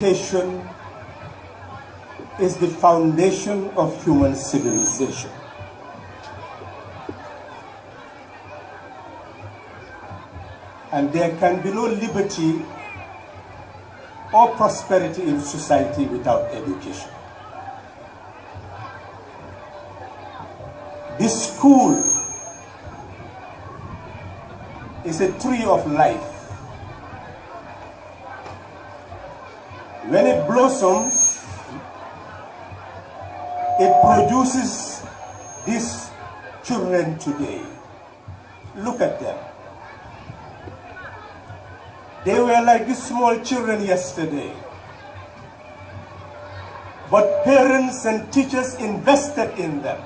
Education is the foundation of human civilization. And there can be no liberty or prosperity in society without education. This school is a tree of life. When it blossoms, it produces these children today. Look at them. They were like these small children yesterday. But parents and teachers invested in them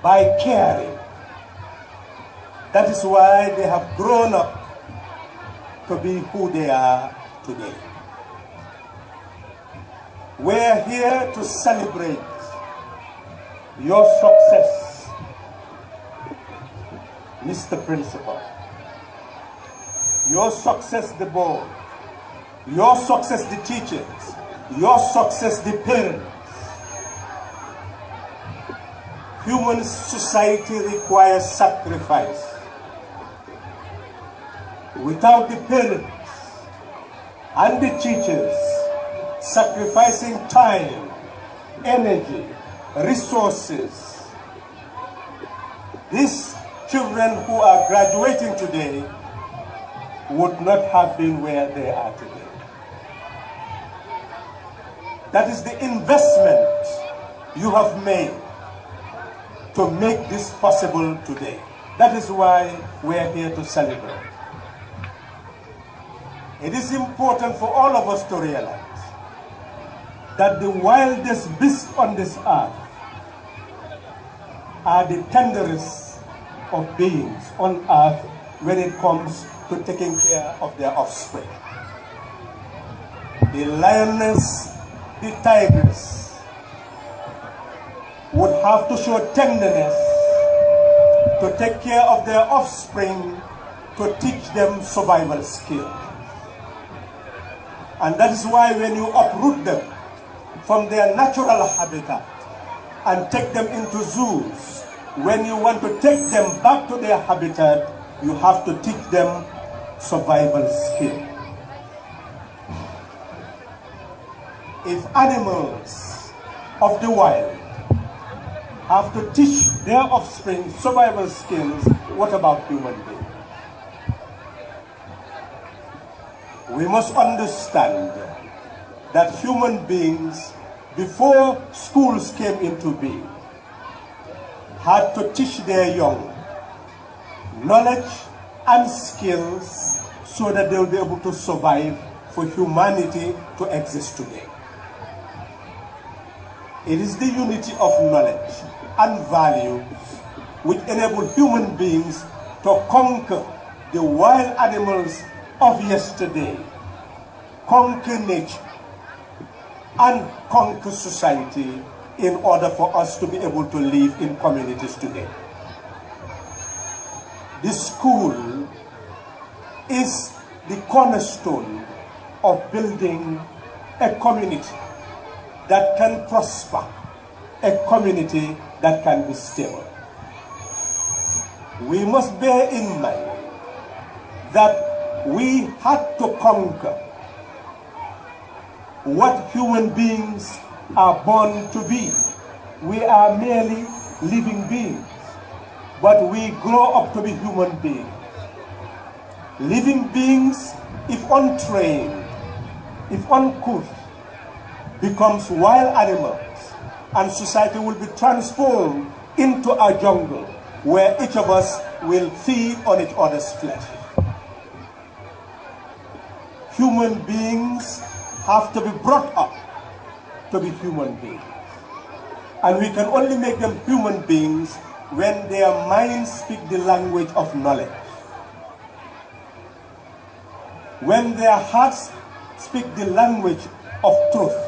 by caring. That is why they have grown up to be who they are today. We're here to celebrate your success, Mr. Principal. Your success, the board. Your success, the teachers. Your success, the parents. Human society requires sacrifice. Without the parents and the teachers sacrificing time, energy, resources, these children who are graduating today would not have been where they are today. That is the investment you have made to make this possible today. That is why we're here to celebrate. It is important for all of us to realize that the wildest beasts on this earth are the tenderest of beings on earth when it comes to taking care of their offspring. The lioness, the tigress would have to show tenderness to take care of their offspring, to teach them survival skills. And that is why when you uproot them from their natural habitat and take them into zoos, when you want to take them back to their habitat, you have to teach them survival skills. If animals of the wild have to teach their offspring survival skills, what about human beings? We must understand that human beings, before schools came into being, had to teach their young knowledge and skills so that they will be able to survive for humanity to exist today. It is the unity of knowledge and values which enable human beings to conquer the wild animals of yesterday, conquer nature, and conquer society in order for us to be able to live in communities today. This school is the cornerstone of building a community that can prosper, a community that can be stable. We must bear in mind that we had to conquer what human beings are born to be. We are merely living beings, but we grow up to be human beings. Living beings, if untrained, if uncouth, becomes wild animals, and society will be transformed into a jungle where each of us will feed on each other's flesh. Human beings have to be brought up to be human beings. And we can only make them human beings when their minds speak the language of knowledge. When their hearts speak the language of truth.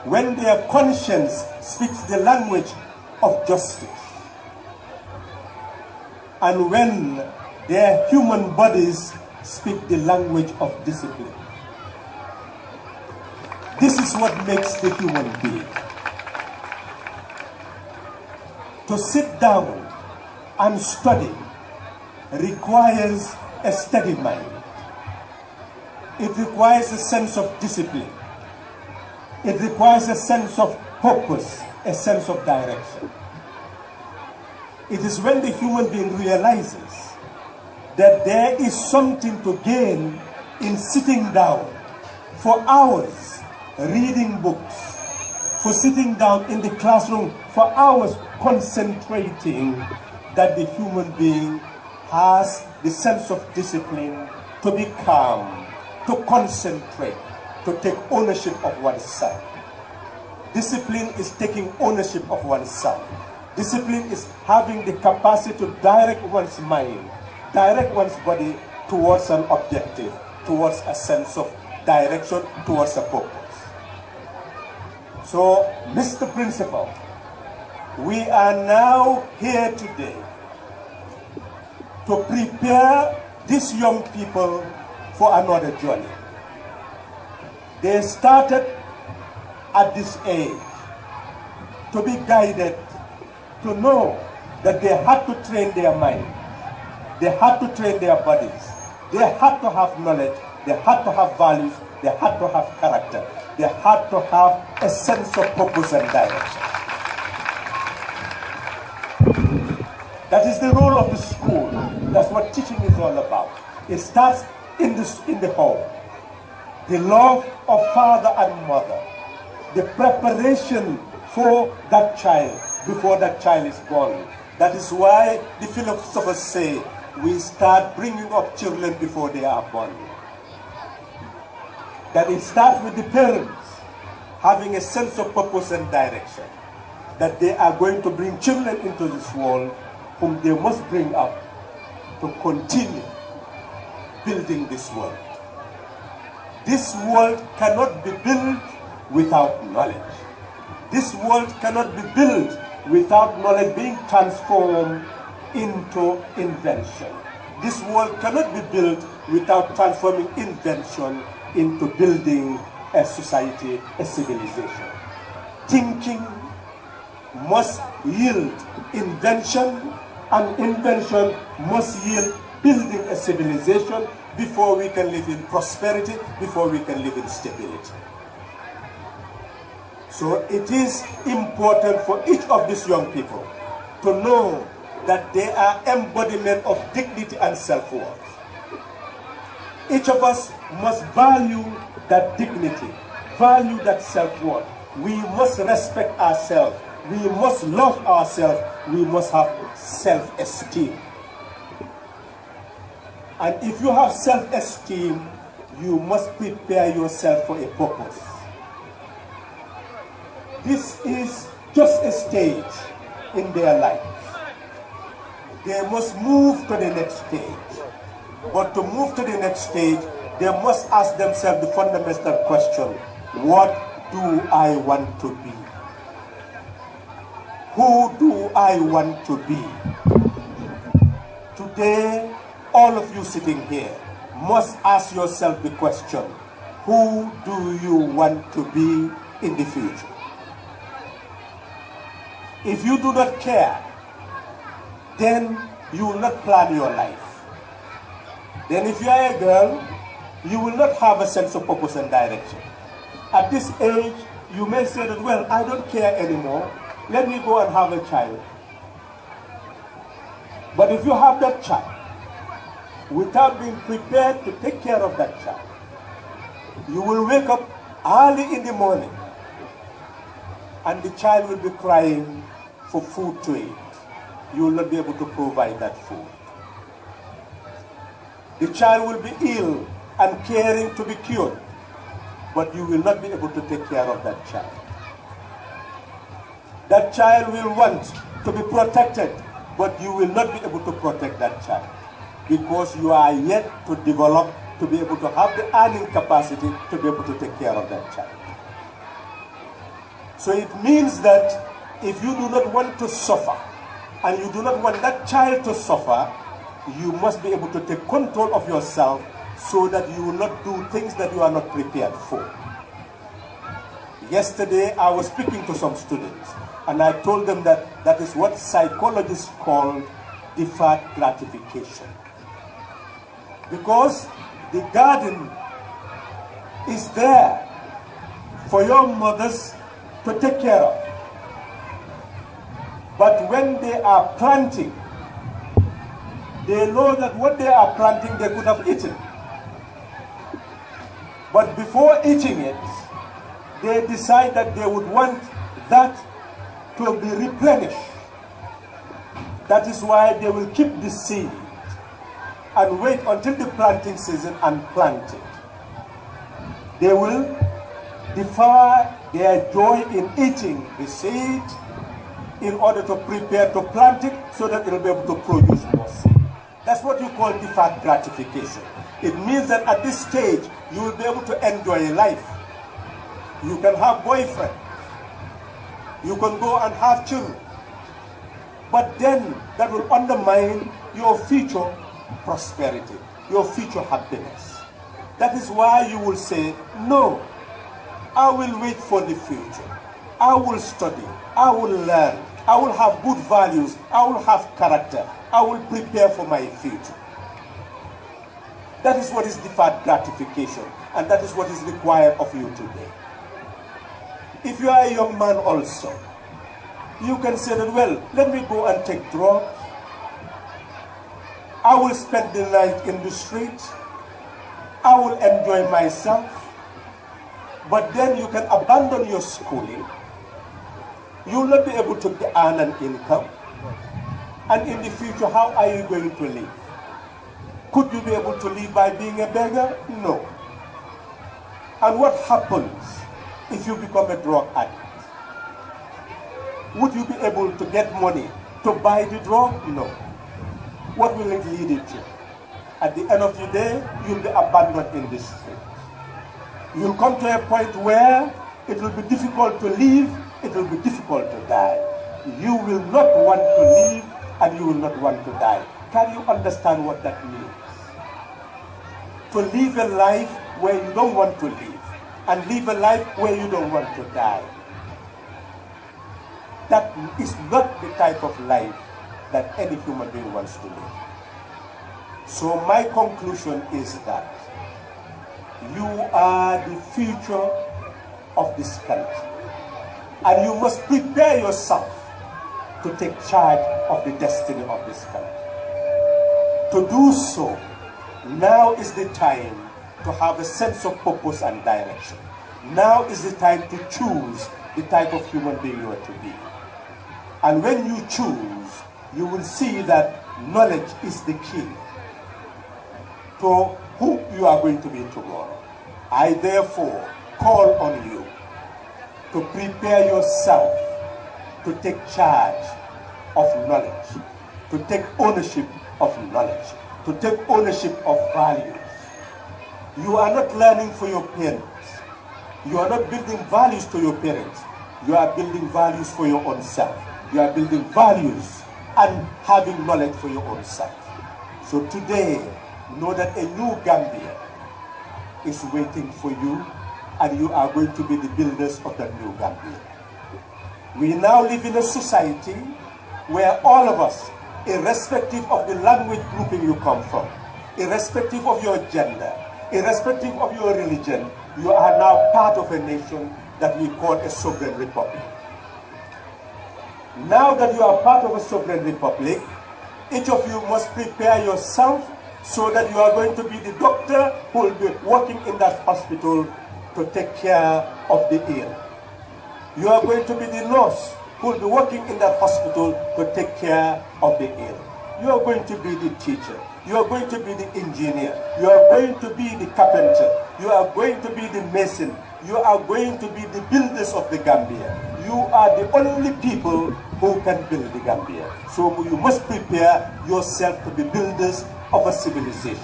When their conscience speaks the language of justice. And when their human bodies speak the language of discipline. This is what makes the human being. To sit down and study requires a steady mind. It requires a sense of discipline. It requires a sense of purpose, a sense of direction. It is when the human being realizes that there is something to gain in sitting down for hours reading books, for sitting down in the classroom for hours concentrating, that the human being has the sense of discipline to be calm, to concentrate, to take ownership of oneself. Discipline is taking ownership of oneself. Discipline is having the capacity to direct one's mind, direct one's body towards an objective, towards a sense of direction, towards a purpose. So, Mr. Principal, we are now here today to prepare these young people for another journey. They started at this age to be guided, to know that they had to train their mind, they had to train their bodies, they had to have knowledge, they had to have values, they had to have character, they had to have a sense of purpose and direction. That is the role of the school. That's what teaching is all about. It starts in the home. The love of father and mother, the preparation for that child before that child is born. That is why the philosophers say we start bringing up children before they are born. That it starts with the parents having a sense of purpose and direction, that they are going to bring children into this world whom they must bring up to continue building this world. This world cannot be built without knowledge. This world cannot be built without knowledge being transformed into invention. This world cannot be built without transforming invention into building a society, a civilization. Thinking must yield invention, and invention must yield building a civilization before we can live in prosperity, before we can live in stability. So it is important for each of these young people to know that they are embodiment of dignity and self-worth. Each of us must value that dignity, value that self-worth. We must respect ourselves. We must love ourselves. We must have self-esteem. And if you have self-esteem, you must prepare yourself for a purpose. This is just a stage in their life. They must move to the next stage. But to move to the next stage, they must ask themselves the fundamental question: what do I want to be? Who do I want to be? Today, all of you sitting here must ask yourself the question: who do you want to be in the future? If you do not care, then you will not plan your life. Then if you are a girl, you will not have a sense of purpose and direction. At this age, you may say that, well, I don't care anymore. Let me go and have a child. But if you have that child, without being prepared to take care of that child, you will wake up early in the morning and the child will be crying for food to eat. You will not be able to provide that food. The child will be ill and caring to be cured, but you will not be able to take care of that child. That child will want to be protected, but you will not be able to protect that child because you are yet to develop to be able to have the earning capacity to be able to take care of that child. So it means that if you do not want to suffer and you do not want that child to suffer, you must be able to take control of yourself so that you will not do things that you are not prepared for. Yesterday, I was speaking to some students, and I told them that that is what psychologists call deferred gratification. Because the garden is there for your mothers to take care of. But when they are planting, they know that what they are planting they could have eaten. But before eating it, they decide that they would want that to be replenished. That is why they will keep the seed and wait until the planting season and plant it. They will defer their joy in eating the seed in order to prepare to plant it so that it will be able to produce more seed. That's what you call deferred gratification. It means that at this stage, you will be able to enjoy life. You can have boyfriend. You can go and have children. But then that will undermine your future prosperity, your future happiness. That is why you will say, no, I will wait for the future. I will study. I will learn. I will have good values. I will have character. I will prepare for my future. That is what is deferred gratification, and that is what is required of you today. If you are a young man also, you can say that, well, let me go and take drugs. I will spend the night in the streets. I will enjoy myself. But then you can abandon your schooling. You will not be able to earn an income. And in the future, how are you going to live? Could you be able to live by being a beggar? No. And what happens if you become a drug addict? Would you be able to get money to buy the drug? No. What will it lead you to? At the end of the day, you'll be abandoned in the street. You'll come to a point where it will be difficult to live, it will be difficult to die. You will not want to live and you will not want to die. Can you understand what that means? To live a life where you don't want to live and live a life where you don't want to die. That is not the type of life that any human being wants to live. So my conclusion is that you are the future of this country. And you must prepare yourself to take charge of the destiny of this country. To do so, now is the time to have a sense of purpose and direction. Now is the time to choose the type of human being you are to be. And when you choose, you will see that knowledge is the key to who you are going to be tomorrow. I therefore call on you to prepare yourself to take charge of knowledge, to take ownership of knowledge, to take ownership of values. You are not learning for your parents. You are not building values to your parents. You are building values for your own self. You are building values and having knowledge for your own self. So today, know that a new Gambia is waiting for you, and you are going to be the builders of that new Gambia. We now live in a society where all of us, irrespective of the language grouping you come from, irrespective of your gender, irrespective of your religion, you are now part of a nation that we call a sovereign republic. Now that you are part of a sovereign republic, each of you must prepare yourself so that you are going to be the doctor who will be working in that hospital to take care of the ill. You are going to be the nurse who will be working in that hospital to take care of the ill. You are going to be the teacher. You are going to be the engineer. You are going to be the carpenter. You are going to be the mason. You are going to be the builders of the Gambia. You are the only people who can build the Gambia. So you must prepare yourself to be builders of a civilization.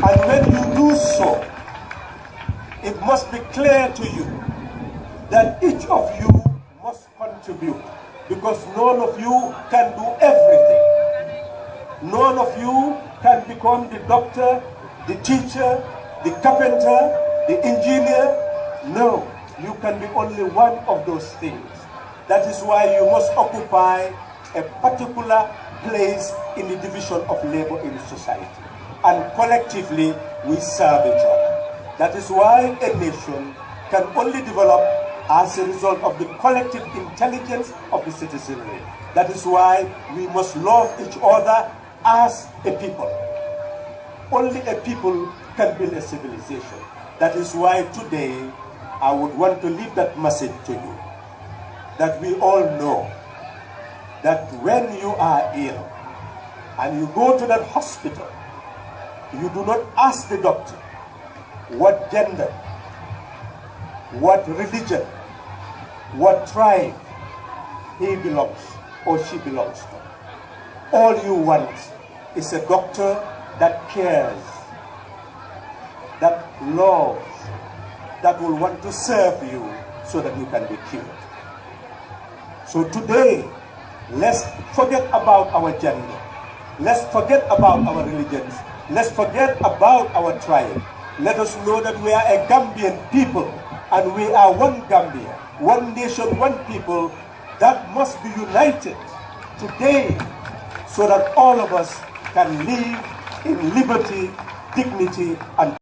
And when you do so, it must be clear to you that each of you must contribute, because none of you can do everything. None of you can become the doctor, the teacher, the carpenter, the engineer. No, you can be only one of those things. That is why you must occupy a particular place in the division of labor in society. And collectively, we serve each other. That is why a nation can only develop as a result of the collective intelligence of the citizenry. That is why we must love each other as a people. Only a people can build a civilization. That is why today I would want to leave that message to you, that we all know that when you are ill and you go to that hospital, you do not ask the doctor what gender, what religion, what tribe he belongs or she belongs to. All you want is a doctor that cares, that loves, that will want to serve you so that you can be cured. So today, let's forget about our gender. Let's forget about our religions. Let's forget about our tribe. Let us know that we are a Gambian people and we are one Gambia, one nation, one people that must be united today so that all of us can live in liberty, dignity, and